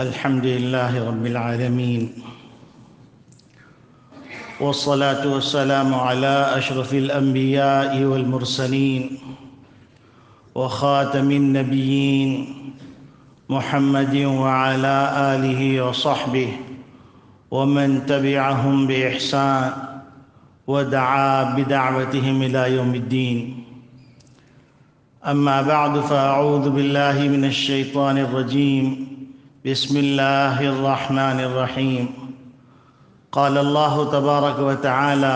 الحمد لله رب العالمين، والصلاة والسلام على أشرف الأنبياء والمرسلين وخاتم النبيين محمد وعلى آله وصحبه ومن تبعهم بإحسان ودعا بدعوتهم إلى يوم الدين. أما بعد، فأعوذ بالله من الشيطان الرجيم. بسم الله الرحمن الرحيم. قال الله تبارك وتعالى: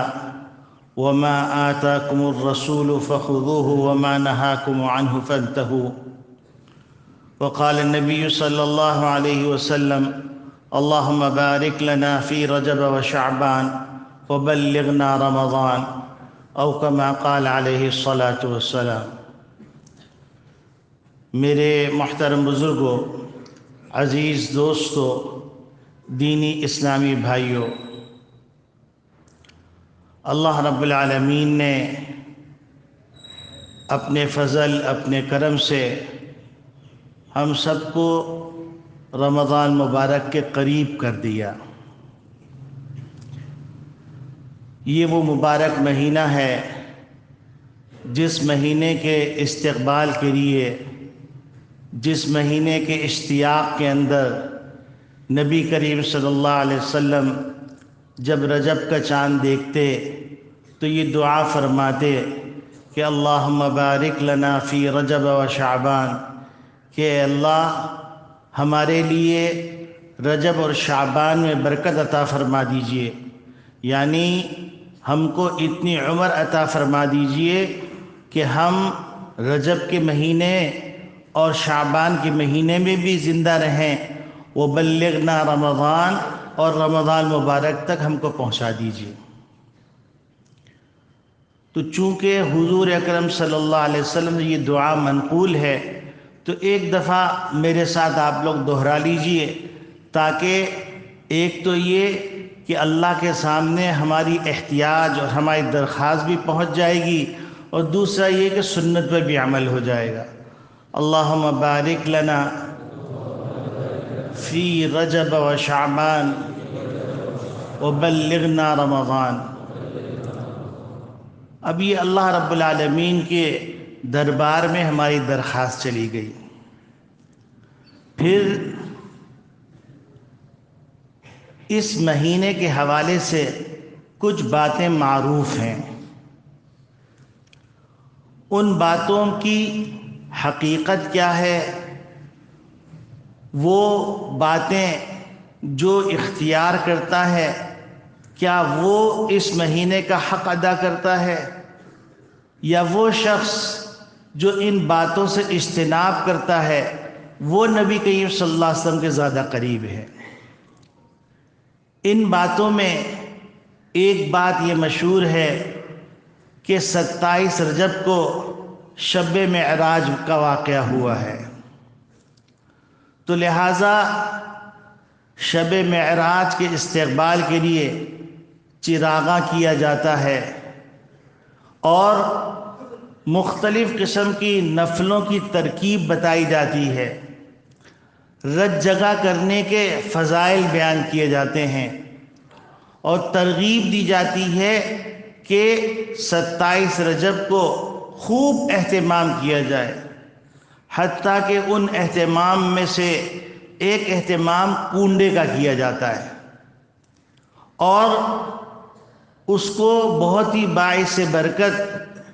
وما آتاكم الرسول فخذوه وما نهاكم عنه فانتهوا. وقال النبي صلى الله عليه وسلم: اللهم بارك لنا في رجب وشعبان وبلغنا رمضان، أو كما قال عليه الصلاة والسلام. میرے محترم بزرگوں، عزیز دوستو، دینی اسلامی بھائیوں، اللہ رب العالمین نے اپنے فضل، اپنے کرم سے ہم سب کو رمضان مبارک کے قریب کر دیا. یہ وہ مبارک مہینہ ہے جس مہینے کے استقبال کے لیے، جس مہینے کے اشتیاق کے اندر نبی کریم صلی اللہ علیہ وسلم جب رجب کا چاند دیکھتے تو یہ دعا فرماتے کہ اللہم بارک لنا فی رجب و شعبان، کہ اے اللہ ہمارے لیے رجب اور شعبان میں برکت عطا فرما دیجئے، یعنی ہم کو اتنی عمر عطا فرما دیجئے کہ ہم رجب کے مہینے اور شعبان کے مہینے میں بھی زندہ رہیں. وبلغنا رمضان، اور رمضان مبارک تک ہم کو پہنچا دیجیے. تو چونکہ حضور اکرم صلی اللہ علیہ وسلم یہ دعا منقول ہے، تو ایک دفعہ میرے ساتھ آپ لوگ دہرا لیجئے، تاکہ ایک تو یہ کہ اللہ کے سامنے ہماری احتیاج اور ہماری درخواست بھی پہنچ جائے گی، اور دوسرا یہ کہ سنت پر بھی عمل ہو جائے گا. اللہم بارک لنا فی رجب و شعبان وبلغنا رمضان. اب یہ اللہ رب العالمین کے دربار میں ہماری درخواست چلی گئی. پھر اس مہینے کے حوالے سے کچھ باتیں معروف ہیں. ان باتوں کی حقیقت کیا ہے، وہ باتیں جو اختیار کرتا ہے کیا وہ اس مہینے کا حق ادا کرتا ہے، یا وہ شخص جو ان باتوں سے اجتناب کرتا ہے وہ نبی کریم صلی اللہ علیہ وسلم کے زیادہ قریب ہے. ان باتوں میں ایک بات یہ مشہور ہے کہ 27 رجب کو شب معراج کا واقعہ ہوا ہے، تو لہٰذا شب معراج کے استقبال کے لیے چراغاں کیا جاتا ہے، اور مختلف قسم کی نفلوں کی ترکیب بتائی جاتی ہے. رت جگہ کرنے کے فضائل بیان کیے جاتے ہیں، اور ترغیب دی جاتی ہے کہ 27 رجب کو خوب اہتمام کیا جائے. حتیٰ کہ ان اہتمام میں سے ایک اہتمام کنڈے کا کیا جاتا ہے، اور اس کو بہت ہی باعث برکت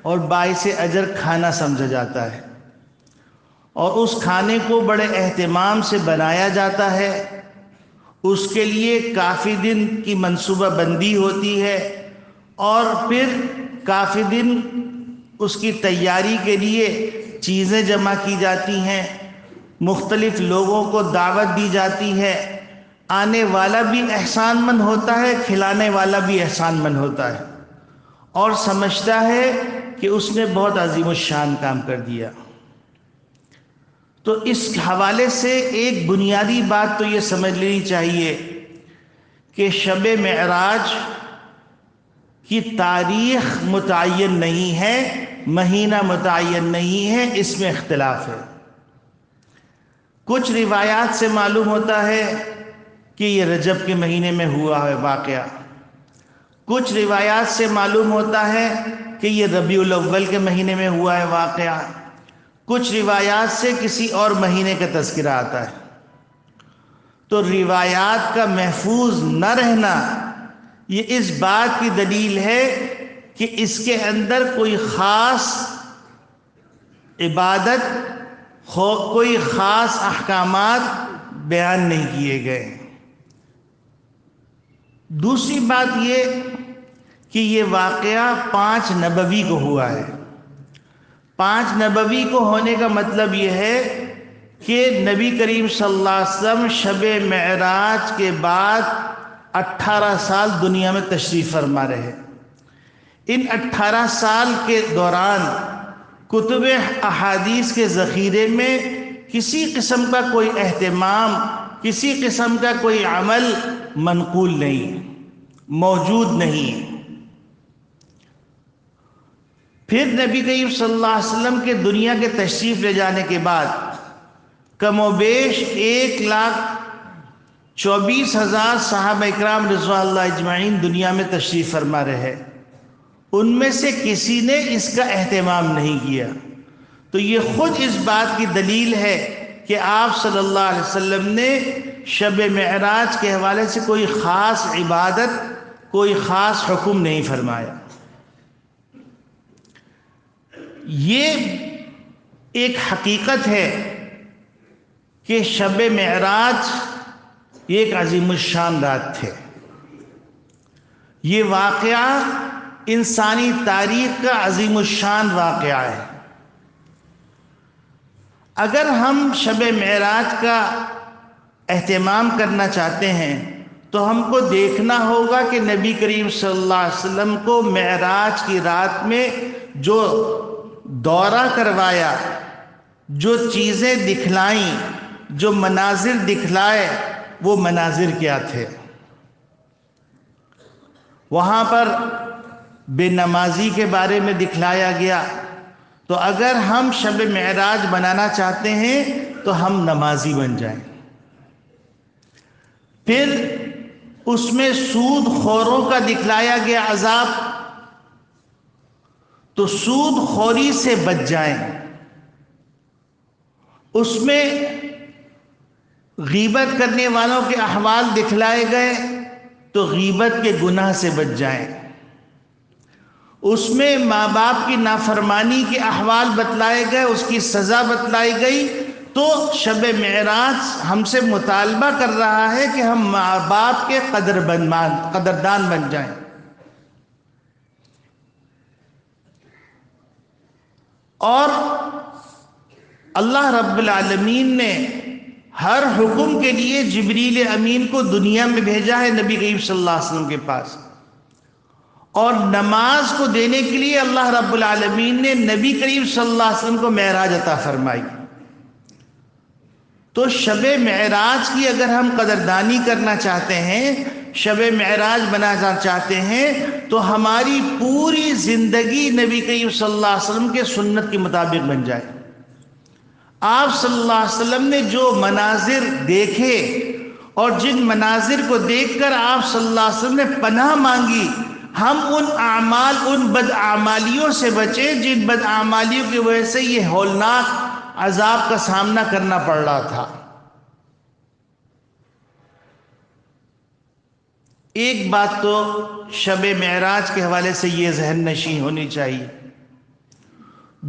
اور باعث اجر کھانا سمجھا جاتا ہے، اور اس کھانے کو بڑے اہتمام سے بنایا جاتا ہے. اس کے لیے کافی دن کی منصوبہ بندی ہوتی ہے، اور پھر کافی دن اس کی تیاری کے لیے چیزیں جمع کی جاتی ہیں، مختلف لوگوں کو دعوت دی جاتی ہے. آنے والا بھی احسان مند ہوتا ہے، کھلانے والا بھی احسان مند ہوتا ہے، اور سمجھتا ہے کہ اس نے بہت عظیم الشان کام کر دیا. تو اس حوالے سے ایک بنیادی بات تو یہ سمجھ لینی چاہیے کہ شب معراج کی تاریخ متعین نہیں ہے، مہینہ متعین نہیں ہے، اس میں اختلاف ہے. کچھ روایات سے معلوم ہوتا ہے کہ یہ رجب کے مہینے میں ہوا ہے واقعہ، کچھ روایات سے معلوم ہوتا ہے کہ یہ ربیع الاول کے مہینے میں ہوا ہے واقعہ، کچھ روایات سے کسی اور مہینے کا تذکرہ آتا ہے۔ تو روایات کا محفوظ نہ رہنا یہ اس بات کی دلیل ہے کہ اس کے اندر کوئی خاص عبادت، کوئی خاص احکامات بیان نہیں کیے گئے۔ دوسری بات یہ کہ یہ واقعہ 5 نبوی کو ہوا ہے۔ 5 نبوی کو ہونے کا مطلب یہ ہے کہ نبی کریم صلی اللہ علیہ وسلم شب معراج کے بعد 18 سال دنیا میں تشریف فرما رہے۔ ان 18 سال کے دوران کتب احادیث کے ذخیرے میں کسی قسم کا کوئی اہتمام، کسی قسم کا کوئی عمل منقول نہیں، موجود نہیں۔ پھر نبی کریم صلی اللہ علیہ وسلم کے دنیا کے تشریف لے جانے کے بعد کم و بیش 1,24,000 صحابہ اکرام رضوان اللہ اجمعین دنیا میں تشریف فرما رہے، ان میں سے کسی نے اس کا اہتمام نہیں کیا۔ تو یہ خود اس بات کی دلیل ہے کہ آپ صلی اللہ علیہ وسلم نے شب معراج کے حوالے سے کوئی خاص عبادت، کوئی خاص حکم نہیں فرمایا۔ یہ ایک حقیقت ہے کہ شب معراج ایک عظیم الشان رات تھے۔ یہ واقعہ انسانی تاریخ کا عظیم الشان واقعہ ہے۔ اگر ہم شب معراج کا اہتمام کرنا چاہتے ہیں تو ہم کو دیکھنا ہوگا کہ نبی کریم صلی اللہ علیہ وسلم کو معراج کی رات میں جو دورہ کروایا، جو چیزیں دکھلائیں، جو مناظر دکھلائے، وہ مناظر کیا تھے۔ وہاں پر بے نمازی کے بارے میں دکھلایا گیا۔ تو اگر ہم شب معراج بنانا چاہتے ہیں تو ہم نمازی بن جائیں۔ پھر اس میں سود خوروں کا دکھلایا گیا عذاب، تو سود خوری سے بچ جائیں۔ اس میں غیبت کرنے والوں کے احوال دکھلائے گئے تو غیبت کے گناہ سے بچ جائیں۔ اس میں ماں باپ کی نافرمانی کے احوال بتلائے گئے، اس کی سزا بتلائی گئی۔ تو شب معراج ہم سے مطالبہ کر رہا ہے کہ ہم ماں باپ کے قدردان بن جائیں۔ اور اللہ رب العالمین نے ہر حکم کے لیے جبریل امین کو دنیا میں بھیجا ہے نبی کریم صلی اللہ علیہ وسلم کے پاس، اور نماز کو دینے کے لیے اللہ رب العالمین نے نبی کریم صلی اللہ علیہ وسلم کو معراج عطا فرمائی۔ تو شب معراج کی اگر ہم قدردانی کرنا چاہتے ہیں، شب معراج بنانا چاہتے ہیں، تو ہماری پوری زندگی نبی کریم صلی اللہ علیہ وسلم کے سنت کے مطابق بن جائے۔ آپ صلی اللہ علیہ وسلم نے جو مناظر دیکھے اور جن مناظر کو دیکھ کر آپ صلی اللہ علیہ وسلم نے پناہ مانگی، ہم ان بدعمالیوں سے بچیں جن بدعمالیوں کی وجہ سے یہ ہولناک عذاب کا سامنا کرنا پڑ رہا تھا۔ ایک بات تو شب معراج کے حوالے سے یہ ذہن نشین ہونی چاہیے۔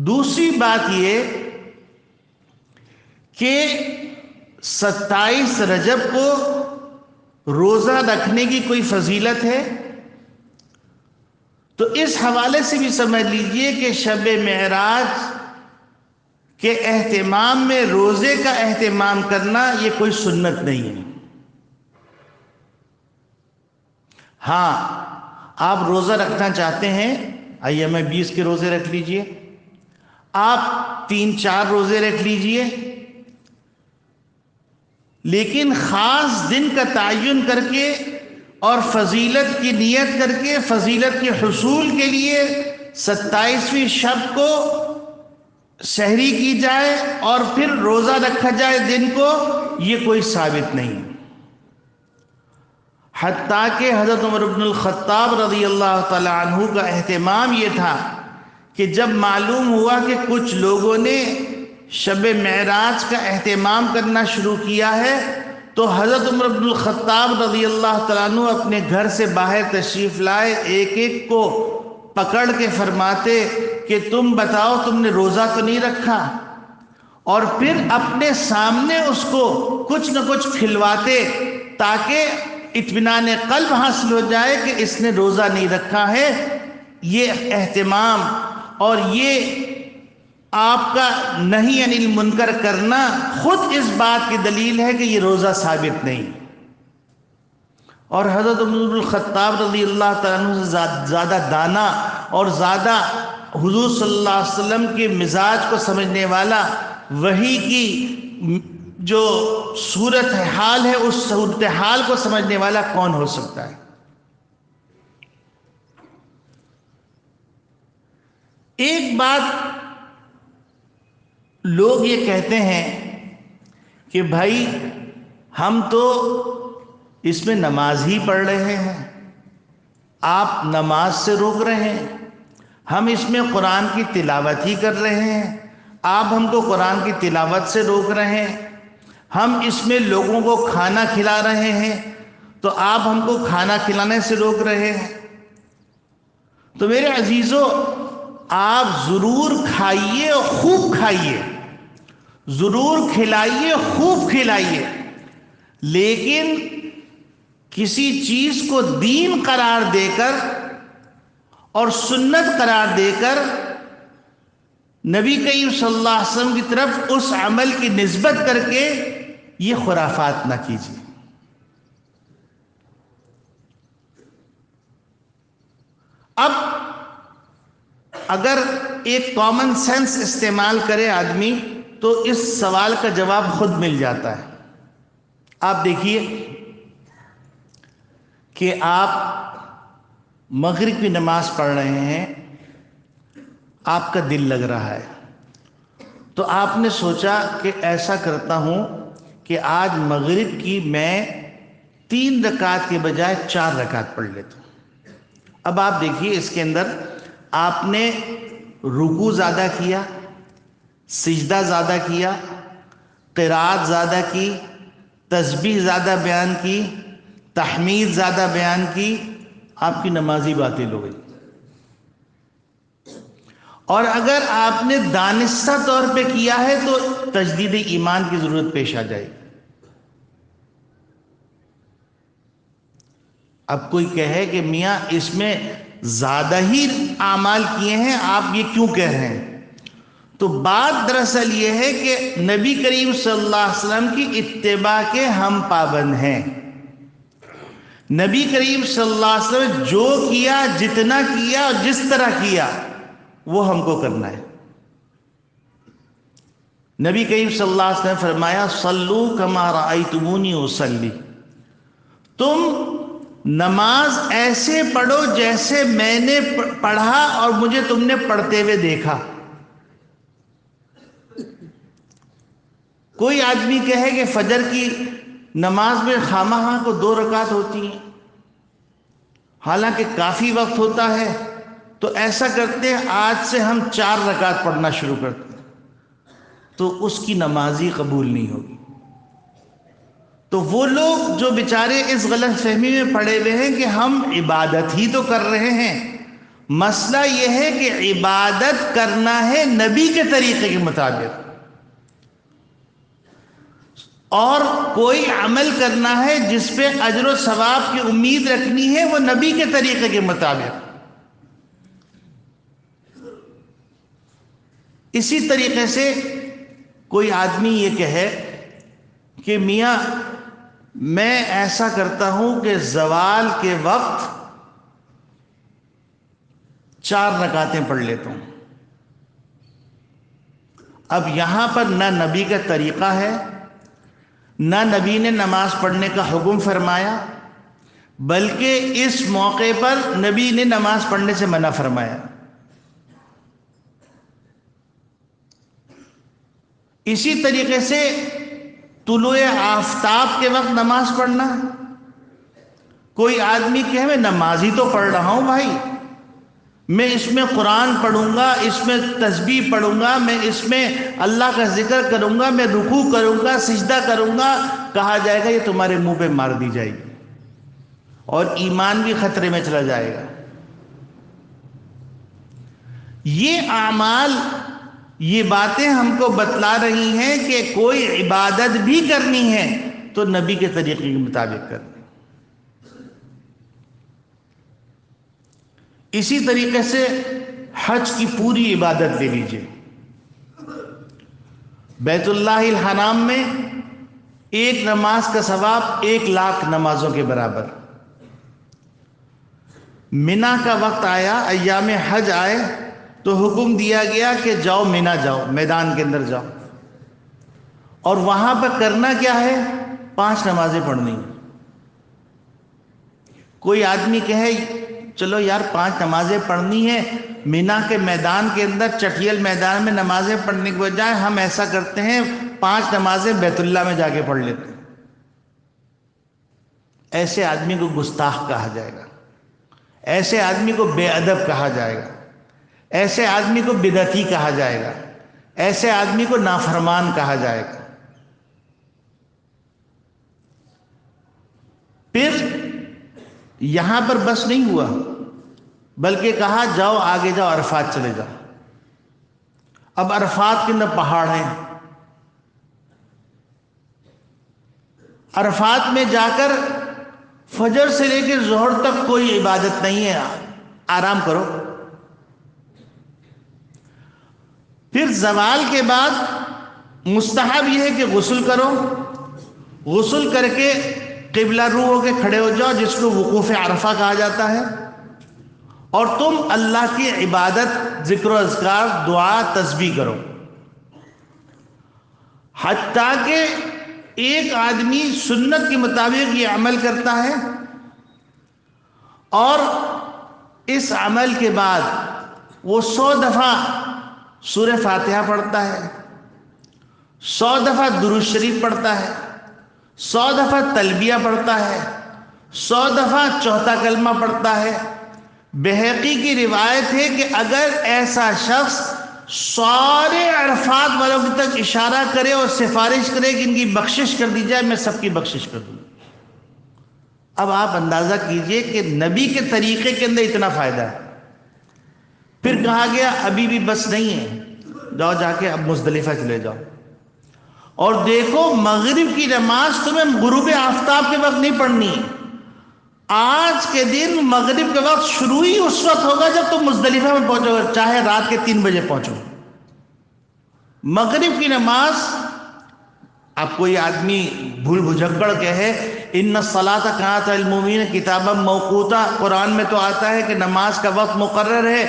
دوسری بات یہ کہ 27 رجب کو روزہ رکھنے کی کوئی فضیلت ہے؟ تو اس حوالے سے بھی سمجھ لیجئے کہ شب معراج کے اہتمام میں روزے کا اہتمام کرنا یہ کوئی سنت نہیں ہے۔ ہاں، آپ روزہ رکھنا چاہتے ہیں، ایام 20 کے روزے رکھ لیجئے، آپ 3-4 روزے رکھ لیجئے، لیکن خاص دن کا تعین کر کے اور فضیلت کی نیت کر کے، فضیلت کے حصول کے لیے 27ویں شب کو سحری کی جائے اور پھر روزہ رکھا جائے دن کو، یہ کوئی ثابت نہیں۔ حتیٰ کہ حضرت عمر بن الخطاب رضی اللہ تعالی عنہ کا اہتمام یہ تھا کہ جب معلوم ہوا کہ کچھ لوگوں نے شب معراج کا اہتمام کرنا شروع کیا ہے، تو حضرت عمر بن الخطاب رضی اللہ تعالیٰ عنہ اپنے گھر سے باہر تشریف لائے، ایک ایک کو پکڑ کے فرماتے کہ تم بتاؤ تم نے روزہ تو نہیں رکھا، اور پھر اپنے سامنے اس کو کچھ نہ کچھ کھلواتے تاکہ اطمینان قلب حاصل ہو جائے کہ اس نے روزہ نہیں رکھا ہے۔ یہ اہتمام اور یہ آپ کا نہی عن المنکر کرنا خود اس بات کی دلیل ہے کہ یہ روزہ ثابت نہیں۔ اور حضرت عمر بن الخطاب رضی اللہ تعالیٰ عنہ سے زیادہ دانا اور زیادہ حضور صلی اللہ علیہ وسلم کے مزاج کو سمجھنے والا، وحی کی جو صورت حال ہے اس صورت حال کو سمجھنے والا کون ہو سکتا ہے؟ ایک بات لوگ یہ کہتے ہیں کہ بھائی ہم تو اس میں نماز ہی پڑھ رہے ہیں، آپ نماز سے روک رہے ہیں، ہم اس میں قرآن کی تلاوت ہی کر رہے ہیں، آپ ہم کو قرآن کی تلاوت سے روک رہے ہیں، ہم اس میں لوگوں کو کھانا کھلا رہے ہیں تو آپ ہم کو کھانا کھلانے سے روک رہے ہیں۔ تو میرے عزیزو، آپ ضرور کھائیے اور خوب کھائیے، ضرور کھلائیے خوب کھلائیے، لیکن کسی چیز کو دین قرار دے کر اور سنت قرار دے کر نبی کریم صلی اللہ علیہ وسلم کی طرف اس عمل کی نسبت کر کے یہ خرافات نہ کیجیے۔ اب اگر ایک کامن سینس استعمال کرے آدمی تو اس سوال کا جواب خود مل جاتا ہے۔ آپ دیکھیے کہ آپ مغرب کی نماز پڑھ رہے ہیں، آپ کا دل لگ رہا ہے، تو آپ نے سوچا کہ ایسا کرتا ہوں کہ آج مغرب کی میں 3 رکعت کے بجائے 4 رکعت پڑھ لیتا ہوں۔ اب آپ دیکھیے اس کے اندر آپ نے رکوع زیادہ کیا، سجدہ زیادہ کیا، قرات زیادہ کی، تسبیح زیادہ بیان کی، تحمید زیادہ بیان کی، آپ کی نمازی باطل ہو گئی۔ اور اگر آپ نے دانستہ طور پہ کیا ہے تو تجدید ایمان کی ضرورت پیش آ جائے گی۔ اب کوئی کہے کہ میاں اس میں زیادہ ہی اعمال کیے ہیں، آپ یہ کیوں کہہ رہے ہیں؟ تو بات دراصل یہ ہے کہ نبی کریم صلی اللہ علیہ وسلم کی اتباع کے ہم پابند ہیں۔ نبی کریم صلی اللہ علیہ وسلم جو کیا، جتنا کیا اور جس طرح کیا وہ ہم کو کرنا ہے۔ نبی کریم صلی اللہ علیہ وسلم نے فرمایا صلو کما رأیتمونی اصلی، تم نماز ایسے پڑھو جیسے میں نے پڑھا اور مجھے تم نے پڑھتے ہوئے دیکھا۔ کوئی آدمی کہے کہ فجر کی نماز میں خواہ کو 2 رکعت ہوتی ہیں، حالانکہ کافی وقت ہوتا ہے، تو ایسا کرتے ہیں آج سے ہم 4 رکعت پڑھنا شروع کرتے ہیں، تو اس کی نماز ہی قبول نہیں ہوگی۔ تو وہ لوگ جو بیچارے اس غلط فہمی میں پڑے ہوئے ہیں کہ ہم عبادت ہی تو کر رہے ہیں، مسئلہ یہ ہے کہ عبادت کرنا ہے نبی کے طریقے کے مطابق، اور کوئی عمل کرنا ہے جس پہ اجر و ثواب کی امید رکھنی ہے وہ نبی کے طریقے کے مطابق۔ اسی طریقے سے کوئی آدمی یہ کہے کہ میاں میں ایسا کرتا ہوں کہ زوال کے وقت 4 رکعتیں پڑھ لیتا ہوں۔ اب یہاں پر نہ نبی کا طریقہ ہے، نہ نبی نے نماز پڑھنے کا حکم فرمایا، بلکہ اس موقع پر نبی نے نماز پڑھنے سے منع فرمایا۔ اسی طریقے سے طلوع آفتاب کے وقت نماز پڑھنا. کوئی آدمی کہے میں نماز ہی تو پڑھ رہا ہوں بھائی، میں اس میں قرآن پڑھوں گا، اس میں تسبیح پڑھوں گا، میں اس میں اللہ کا ذکر کروں گا، میں رکوع کروں گا، سجدہ کروں گا، کہا جائے گا یہ تمہارے منہ پہ مار دی جائے گی اور ایمان بھی خطرے میں چلا جائے گا. یہ اعمال، یہ باتیں ہم کو بتلا رہی ہیں کہ کوئی عبادت بھی کرنی ہے تو نبی کے طریقے کے مطابق کرنی. اسی طریقے سے حج کی پوری عبادت لے لیجئے. بیت اللہ الحرام میں ایک نماز کا ثواب 1,00,000 نمازوں کے برابر. منا کا وقت آیا، ایام حج آئے تو حکم دیا گیا کہ جاؤ منا، جاؤ میدان کے اندر جاؤ، اور وہاں پر کرنا کیا ہے؟ 5 نمازیں پڑھنی. کوئی آدمی کہے چلو یار 5 نمازیں پڑھنی ہے، مینا کے میدان کے اندر چٹیل میدان میں نمازیں پڑھنے کے بجائے ہم ایسا کرتے ہیں 5 نمازیں بیت اللہ میں جا کے پڑھ لیتے ہیں. ایسے آدمی کو گستاخ کہا جائے گا، ایسے آدمی کو بے ادب کہا جائے گا، ایسے آدمی کو بدعتی کہا جائے گا، ایسے آدمی کو نافرمان کہا جائے گا. پھر یہاں پر بس نہیں ہوا، بلکہ کہا جاؤ آگے جاؤ، عرفات چلے جاؤ. اب عرفات کے اندر پہاڑ ہیں، عرفات میں جا کر فجر سے لے کے ظہر تک کوئی عبادت نہیں ہے، آرام کرو. پھر زوال کے بعد مستحب یہ ہے کہ غسل کرو، غسل کر کے قبلہ رو ہو کے کھڑے ہو جاؤ، جس کو وقوف عرفہ کہا جاتا ہے، اور تم اللہ کی عبادت، ذکر و اذکار، دعا، تسبیح کرو. حتیٰ کہ ایک آدمی سنت کے مطابق یہ عمل کرتا ہے اور اس عمل کے بعد وہ 100 دفعہ سورہ فاتحہ پڑھتا ہے، 100 دفعہ درود شریف پڑھتا ہے، 100 دفعہ تلبیہ پڑھتا ہے، 100 دفعہ چوتھا کلمہ پڑھتا ہے. بہقی کی روایت ہے کہ اگر ایسا شخص سارے عرفات والوں کی تک اشارہ کرے اور سفارش کرے کہ ان کی بخشش کر دی جائے، میں سب کی بخشش کر دوں. اب آپ اندازہ کیجئے کہ نبی کے طریقے کے اندر اتنا فائدہ ہے. پھر کہا گیا ابھی بھی بس نہیں ہے، جاؤ جا کے اب مزدلفہ چلے جاؤ، اور دیکھو مغرب کی نماز تمہیں غروب آفتاب کے وقت نہیں پڑھنی ہے. آج کے دن مغرب کے وقت شروع ہی اس وقت ہوگا جب تم مزدلفہ میں پہنچو گے، چاہے رات کے 3 بجے پہنچو. مغرب کی نماز، اب کوئی آدمی بھول بھجکڑ کہے ان الصلاۃ کانت علی المؤمنین کتابا موقوتا، قرآن میں تو آتا ہے کہ نماز کا وقت مقرر ہے،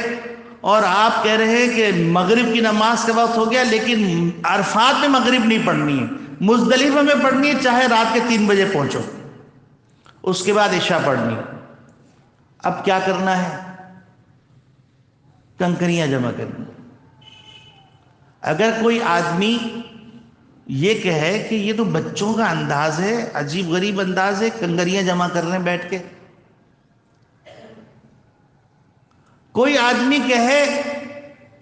اور آپ کہہ رہے ہیں کہ مغرب کی نماز کا وقت ہو گیا، لیکن عرفات میں مغرب نہیں پڑھنی ہے، مزدلفہ میں پڑھنی ہے، چاہے رات کے 3 بجے پہنچو، اس کے بعد عشاء پڑھنی. اب کیا کرنا ہے؟ کنکریاں جمع کرنی. اگر کوئی آدمی یہ کہے کہ یہ تو بچوں کا انداز ہے، عجیب غریب انداز ہے، کنکریاں جمع کر رہے ہیں بیٹھ کے. کوئی آدمی کہے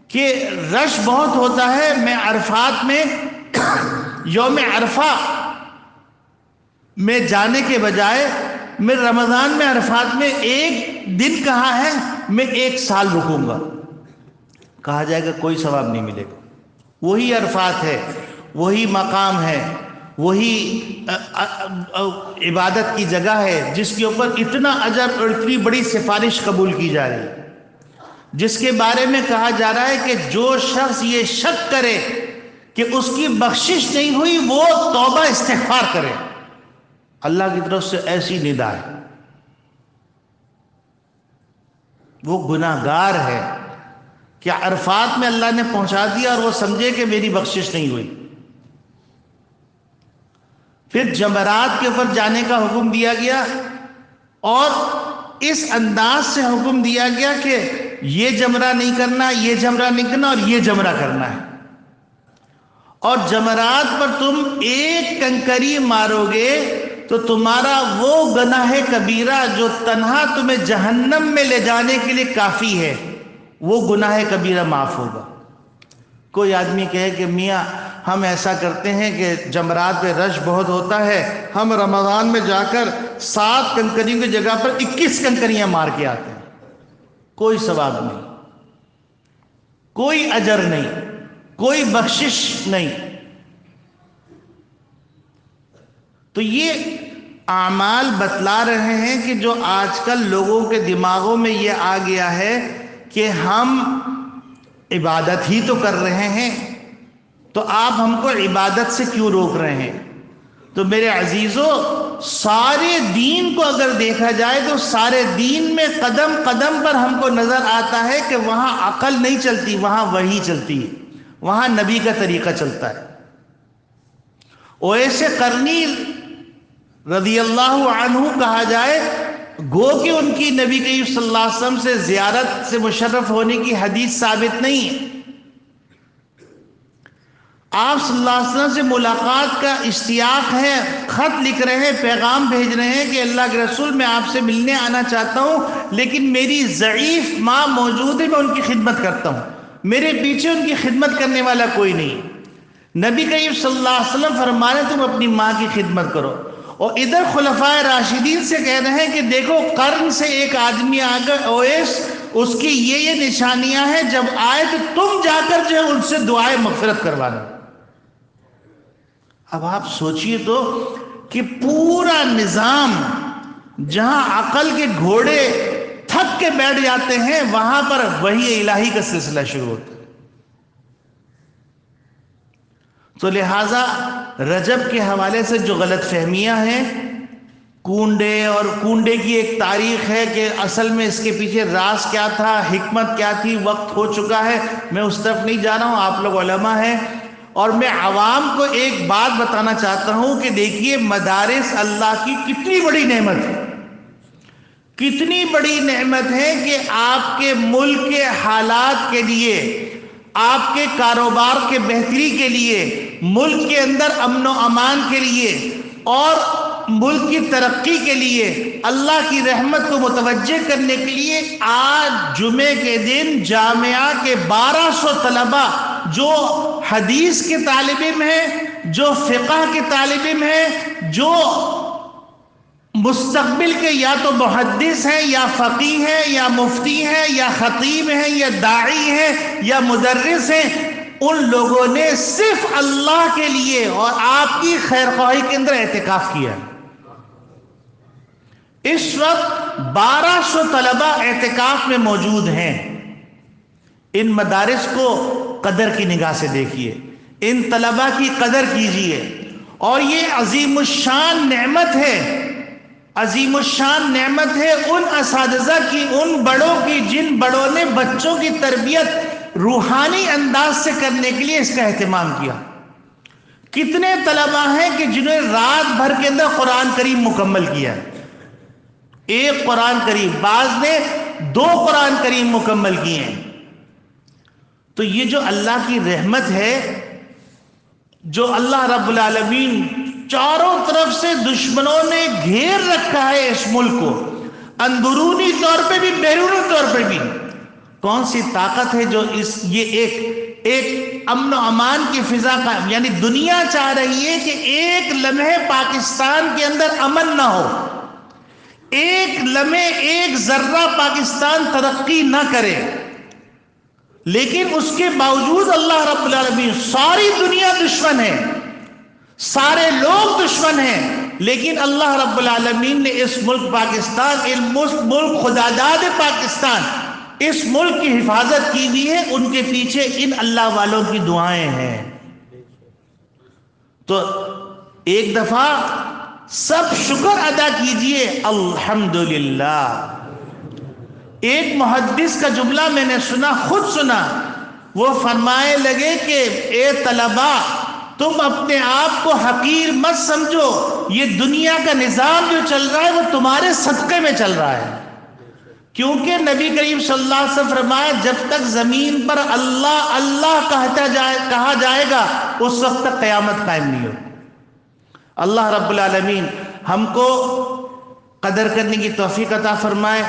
کہ رش بہت ہوتا ہے، میں عرفات میں یوم عرفہ میں جانے کے بجائے میں رمضان میں عرفات میں 1 دن کہا ہے، میں 1 سال رکوں گا، کہا جائے گا کوئی ثواب نہیں ملے گا. وہی عرفات ہے، وہی مقام ہے، وہی عبادت کی جگہ ہے جس کے اوپر اتنا اجر اور اتنی بڑی سفارش قبول کی جا رہی ہے، جس کے بارے میں کہا جا رہا ہے کہ جو شخص یہ شک کرے کہ اس کی بخشش نہیں ہوئی، وہ توبہ استغفار کرے. اللہ کی طرف سے ایسی ندا ہے، وہ گناہگار ہے کہ عرفات میں اللہ نے پہنچا دیا اور وہ سمجھے کہ میری بخشش نہیں ہوئی. پھر جمرات کے اوپر جانے کا حکم دیا گیا، اور اس انداز سے حکم دیا گیا کہ یہ جمرہ نہیں کرنا، یہ جمرہ نہیں کرنا، اور یہ جمرہ کرنا ہے. اور جمرات پر تم ایک کنکری مارو گے تو تمہارا وہ گناہ کبیرہ جو تنہا تمہیں جہنم میں لے جانے کے لیے کافی ہے، وہ گناہ کبیرہ معاف ہوگا۔ کوئی آدمی کہے کہ میاں ہم ایسا کرتے ہیں کہ جمرات پہ رش بہت ہوتا ہے، ہم رمضان میں جا کر 7 کنکریوں کی جگہ پر 21 کنکریاں مار کے آتے ہیں، کوئی ثواب نہیں، کوئی اجر نہیں، کوئی بخشش نہیں۔ تو یہ اعمال بتلا رہے ہیں کہ جو آج کل لوگوں کے دماغوں میں یہ آ گیا ہے کہ ہم عبادت ہی تو کر رہے ہیں، تو آپ ہم کو عبادت سے کیوں روک رہے ہیں؟ تو میرے عزیزو، سارے دین کو اگر دیکھا جائے تو سارے دین میں قدم قدم پر ہم کو نظر آتا ہے کہ وہاں عقل نہیں چلتی، وہاں وحی چلتی ہے، وہاں نبی کا طریقہ چلتا ہے۔ اویس قرنی رضی اللہ عنہ کہا جائے، گو کہ ان کی نبی کریم صلی اللہ علیہ وسلم سے زیارت سے مشرف ہونے کی حدیث ثابت نہیں ہے، آپ صلی اللہ علیہ وسلم سے ملاقات کا اشتیاق ہے، خط لکھ رہے ہیں، پیغام بھیج رہے ہیں کہ اللہ کے رسول میں آپ سے ملنے آنا چاہتا ہوں، لیکن میری ضعیف ماں موجود ہے، میں ان کی خدمت کرتا ہوں، میرے پیچھے ان کی خدمت کرنے والا کوئی نہیں۔ نبی کریم صلی اللہ علیہ وسلم فرما رہے تم اپنی ماں کی خدمت کرو، اور ادھر خلفائے راشدین سے کہہ رہے ہیں کہ دیکھو قرن سے ایک آدمی آ کر اویس، اس کی یہ نشانیاں ہیں، جب آئے تو تم جا کر جو ہے ان سے دعائے مغفرت کروانا۔ اب آپ سوچئے تو کہ پورا نظام جہاں عقل کے گھوڑے تھک کے بیٹھ جاتے ہیں، وہاں پر وحی الہی کا سلسلہ شروع ہوتا ہے۔ تو لہٰذا رجب کے حوالے سے جو غلط فہمیاں ہیں، کنڈے اور کنڈے کی ایک تاریخ ہے کہ اصل میں اس کے پیچھے راز کیا تھا، حکمت کیا تھی، وقت ہو چکا ہے، میں اس طرف نہیں جا رہا ہوں، آپ لوگ علماء ہیں، اور میں عوام کو ایک بات بتانا چاہتا ہوں کہ دیکھیے مدارس اللہ کی کتنی بڑی نعمت ہے، کتنی بڑی نعمت ہے کہ آپ کے ملک کے حالات کے لیے، آپ کے کاروبار کے بہتری کے لیے، ملک کے اندر امن و امان کے لیے اور ملک کی ترقی کے لیے، اللہ کی رحمت کو متوجہ کرنے کے لیے آج جمعے کے دن جامعہ کے 1200 طلبہ جو حدیث کے طالب علم ہیں، جو فقہ کے طالب علم ہیں، جو مستقبل کے یا تو محدث ہیں یا فقیہ ہیں یا مفتی ہیں یا خطیب ہیں یا داعی ہیں یا مدرس ہیں، ان لوگوں نے صرف اللہ کے لیے اور آپ کی خیر خواہی کے اندر اعتکاف کیا۔ اس وقت 1200 طلبہ اعتکاف میں موجود ہیں۔ ان مدارس کو قدر کی نگاہ سے دیکھیے، ان طلبہ کی قدر کیجئے، اور یہ عظیم الشان نعمت ہے، عظیم الشان نعمت ہے ان اساتذہ کی، ان بڑوں کی، جن بڑوں نے بچوں کی تربیت روحانی انداز سے کرنے کے لیے اس کا اہتمام کیا۔ کتنے طلبہ ہیں کہ جنہوں نے رات بھر کے اندر قرآن کریم مکمل کیا، ایک قرآن کریم، بعض نے 2 قرآن کریم مکمل کیے ہیں۔ تو یہ جو اللہ کی رحمت ہے، جو اللہ رب العالمین چاروں طرف سے دشمنوں نے گھیر رکھا ہے اس ملک کو، اندرونی طور پہ بھی بیرونی طور پہ بھی، کون سی طاقت ہے جو یہ ایک امن و امان کی فضا کا، یعنی دنیا چاہ رہی ہے کہ ایک لمحے پاکستان کے اندر امن نہ ہو، ایک لمحے ایک ذرہ پاکستان ترقی نہ کرے، لیکن اس کے باوجود اللہ رب العالمین، ساری دنیا دشمن ہے، سارے لوگ دشمن ہیں، لیکن اللہ رب العالمین نے اس ملک پاکستان، ملک خداداد پاکستان، اس ملک کی حفاظت کی ہوئی ہے، ان کے پیچھے ان اللہ والوں کی دعائیں ہیں۔ تو ایک دفعہ سب شکر ادا کیجئے، الحمدللہ۔ ایک محدث کا جملہ میں نے سنا، خود سنا، وہ فرمائے لگے کہ اے طلبہ، تم اپنے آپ کو حقیر مت سمجھو، یہ دنیا کا نظام جو چل رہا ہے وہ تمہارے صدقے میں چل رہا ہے، کیونکہ نبی کریم صلی اللہ علیہ وسلم فرمایا جب تک زمین پر اللہ اللہ کہا جائے گا اس وقت تک قیامت قائم نہیں ہو۔ اللہ رب العالمین ہم کو قدر کرنے کی توفیق عطا فرمائے۔